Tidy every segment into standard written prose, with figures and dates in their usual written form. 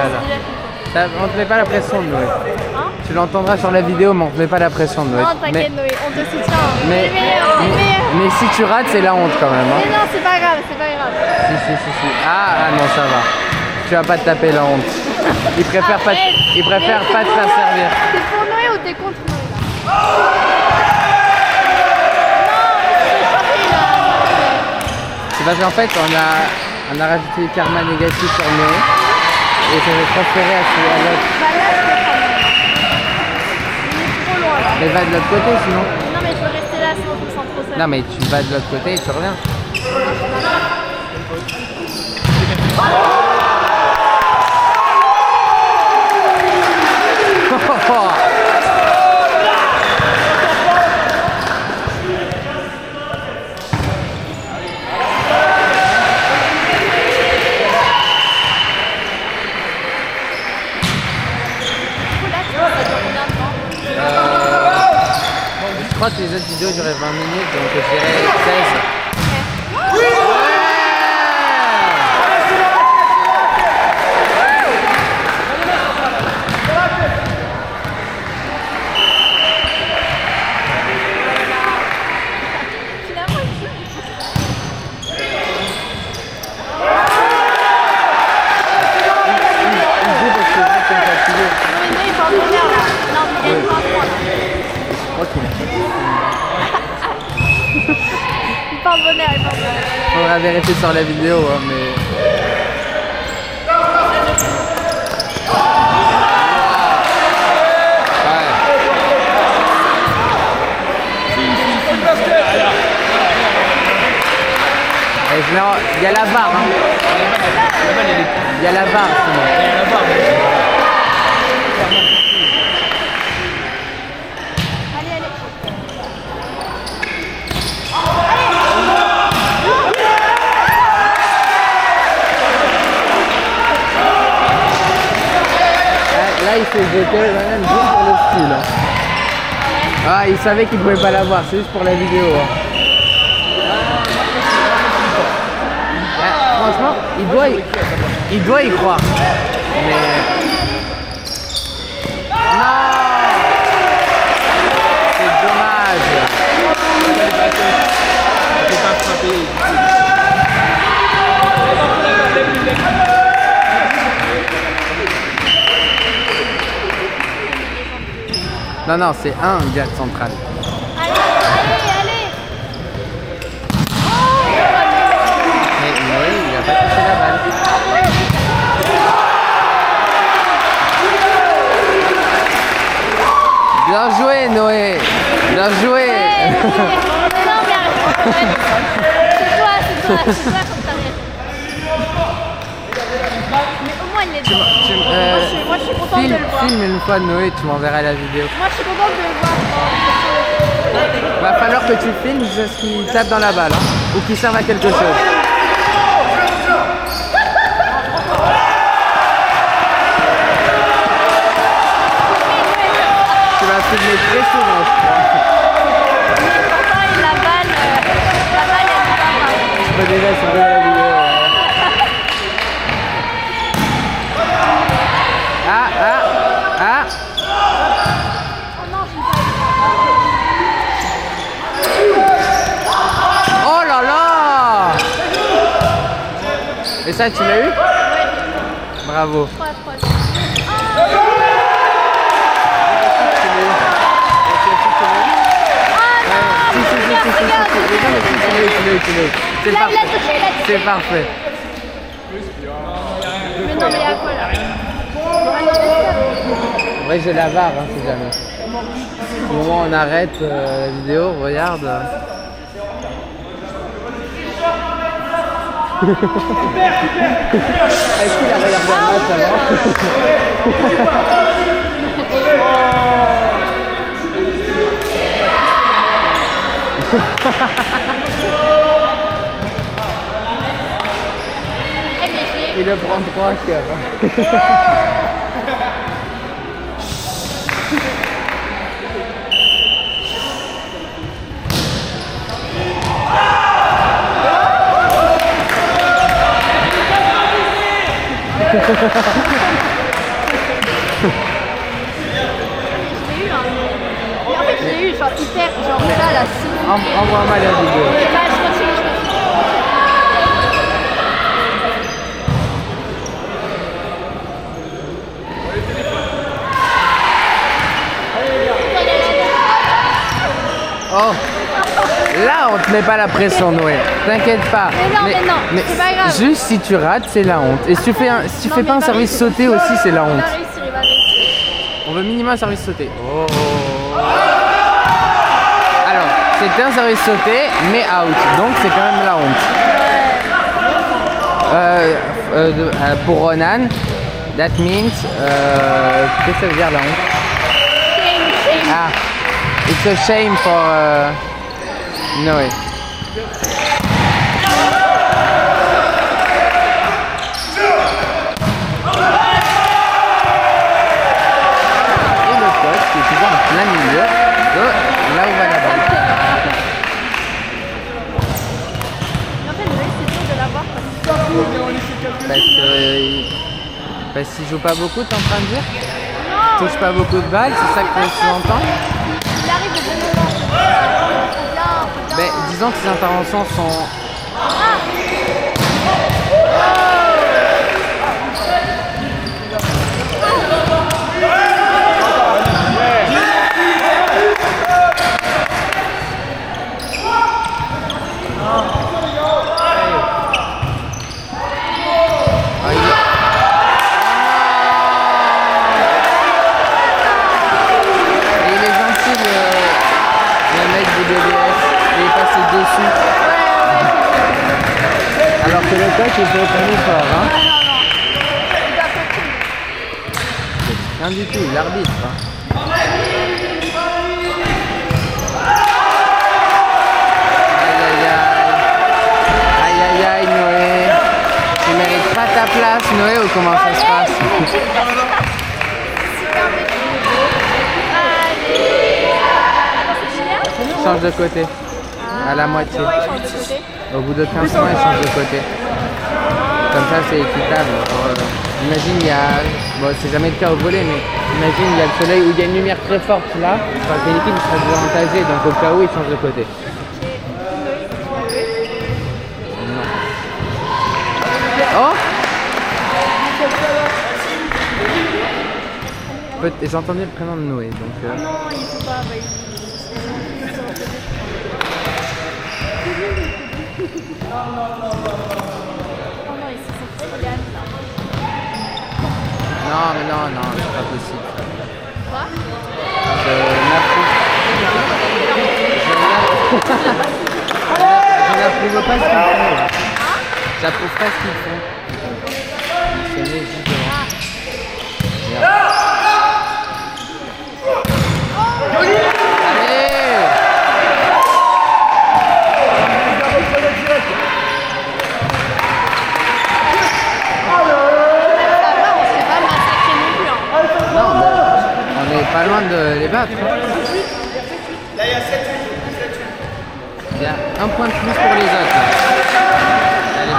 là. Ça, on te met pas la pression, Noé. Hein? Tu l'entendras sur la vidéo, mais on te met pas la pression, Noé. Non, t'inquiète, Noé, on te soutient. Mais si tu rates, c'est la honte quand même. Hein. Mais non, c'est pas grave, c'est pas grave. Si. Ah non, ça va. Tu vas pas te taper la honte. Il préfère pas te faire servir. T'es pour Noé ou t'es contre Noé là? C'est parce qu'en fait, on a rajouté karma négatif sur Noé. Et ça va transférer à l'autre. Bah là, je peux prendre. Il est trop loin là. Mais va de l'autre côté sinon. Non, mais je veux rester là, sinon je me sens trop seule. Non, mais tu vas de l'autre côté et tu reviens. Je crois que les autres vidéos duraient 20 minutes, donc je dirais 16. Ouais. Il parle bonheur. Faudra vérifier sur la vidéo, hein, mais... Il y a la barre, hein. Il y a la barre, Là, il s'est jeté même juste pour le style. Ah, il savait qu'il pouvait pas l'avoir, c'est juste pour la vidéo. Franchement, il doit y croire. Mais... Non! C'est dommage. Il faut pas frapper. Non, c'est un gars central. Allez. Mais Noé, il a pas touché la balle. Bien joué, Noé. Bien joué. Non, mais arrête. C'est toi comme t'arrêtes. Mais au moins il est dedans. Moi je suis contente de le voir. Filme une fois Noé, tu m'enverras la vidéo. Moi je suis contente de le voir. Va falloir que tu filmes jusqu'à ce qu'il tape dans la balle, hein, ou qu'il serve à quelque chose. Tu vas filmer très souvent, je crois. Pourtant la balle elle est pas mal. Je peux déjà sauver la vidéo. Ah. Oh non, je Oh là là! Et ça, tu l'as eu? Oui. Bravo. Trop. C'est parfait. Mais non, mais il y a quoi là? En vrai, j'ai la VAR, hein, si jamais. Au moment où on arrête la vidéo, regarde. Est-ce qu'il a regardé un match avant? Il le prend 3 cœurs. l'ai eu, hein. Mais en fait, je l'ai eu, genre hyper, genre ça, là, si. Envoie-moi la vidéo. Bah, je continue. Oh, là on te met pas la pression, Noé. T'inquiète pas. Mais non, c'est pas grave. Juste si tu rates, c'est la honte. Et si tu fais, si tu fais pas un service sauté aussi, c'est la honte. Il va réussir. On veut minimum un service sauté. Oh. Alors, c'était un service sauté, mais out. Donc c'est quand même la honte. Pour Ronan, that means. Qu'est-ce que ça veut dire la honte? Shame. Ah, it's a shame for Noé. Et le coach qui est toujours en plein milieu de là où va la balle. Mais en fait, Noé, c'est dur de l'avoir Parce qu'il joue pas beaucoup, t'es en train de dire? Non. Touche pas beaucoup de balles, c'est ça que tu entends? Il arrive de bon moment. Faut bien. Ben, disons que ses interventions sont... Alors que le coach il peut prendre fort, hein? Non. Il doit Rien du tout, l'arbitre. Hein. Aïe aïe aïe Noé. Tu mérites pas ta place Noé ou comment ça se passe? Change de côté. À la moitié. Au bout de 15 points, il change de côté. Comme ça, c'est équitable. Imagine, il y a... Bon, c'est jamais le cas au volley, mais imagine, il y a le soleil où il y a une lumière très forte là. Enfin, l'équipe sera désavantagée, donc au cas où, il change de côté. Oh! J'ai entendu le prénom de Noé, donc... Non, il faut pas. Non, mais non, c'est pas possible. Quoi? Je n'approuve pas ce qu'ils font. J'approuve pas ce qu'ils font. C'est légitime. Pas loin de les battre. Hein. Là, il y a 7-8. Il y a un point de plus pour les autres. Là. Allez.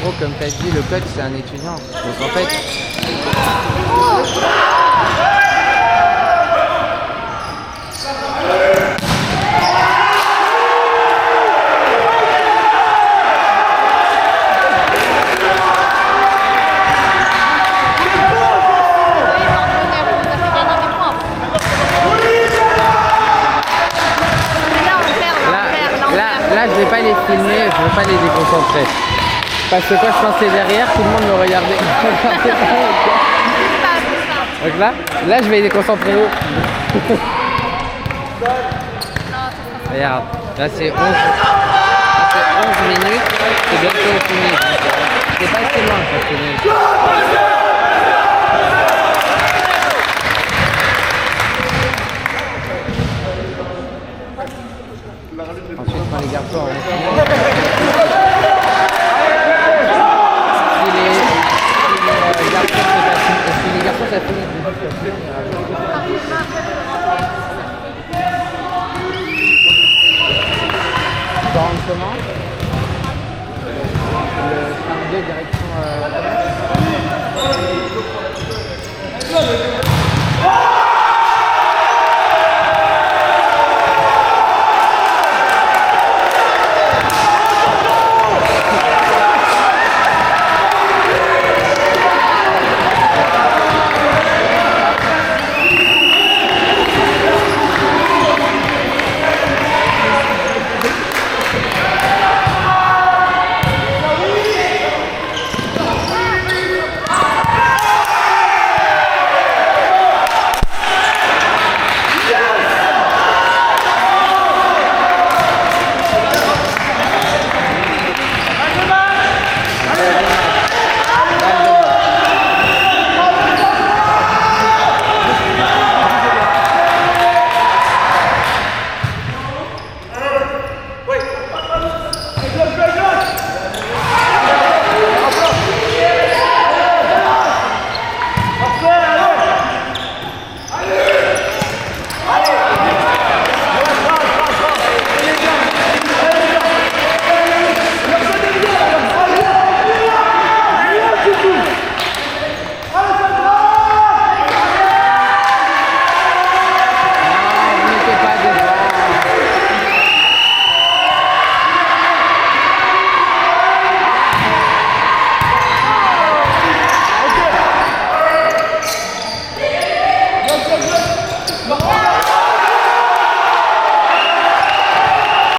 gros, comme tu as dit, le coach c'est un étudiant. Donc en fait. Là, je vais pas les filmer, je veux pas les déconcentrer. Parce que quand je pensais derrière, tout le monde me regardait. Donc là, je vais les déconcentrer où? Regarde, là c'est 11 minutes, c'est bientôt fini. C'est pas assez loin ça finit. Ensuite, quand les garçons ont fini, si les garçons ça finit. Tu rentres comment? Le 5-2 direction